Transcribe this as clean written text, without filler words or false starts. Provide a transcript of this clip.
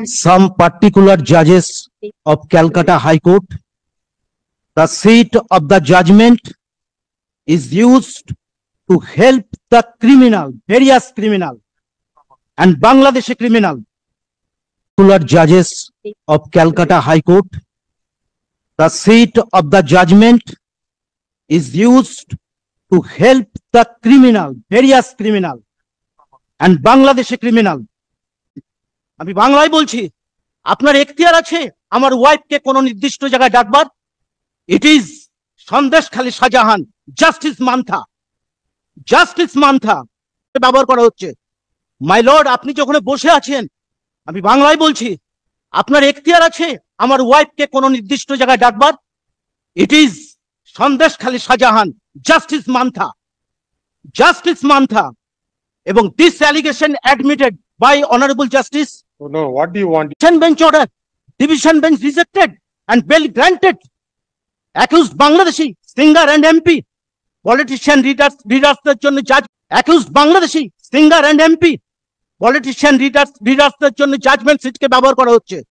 some particular judges of Calcutta High Court, the seat of the judgment is used to help the criminal, various criminal and Bangladeshi criminal. Particular judges of Calcutta High Court, the seat of the judgment is used to help the criminal, various criminal and Bangladeshi criminal. আমি বাংলায় বলছি, আপনার এখতিয়ার আছে আমার ওয়াইফকে কোন নির্দিষ্ট জায়গায় ডাকবার। It is Sandeshkhali Shahjahan, justice Mantha ব্যবহার করা হচ্ছে। মাই লর্ড, আপনি যখন বসে আছেন, আমি বাংলায় বলছি, আপনার এখতিয়ার আছে আমার ওয়াইফকে কোন নির্দিষ্ট জায়গায় ডাকবার। It is Sandeshkhali Shahjahan, justice Mantha এবং this allegation admitted by Honorable Justice. Oh, no, what do you want? Division bench rejected and bail granted. Accused Bangladeshi singer and MP, politician readers the jonno judge. Accused Bangladeshi singer and MP, politician readers the jonno judgment সিটকে ব্যবহার করা হচ্ছে।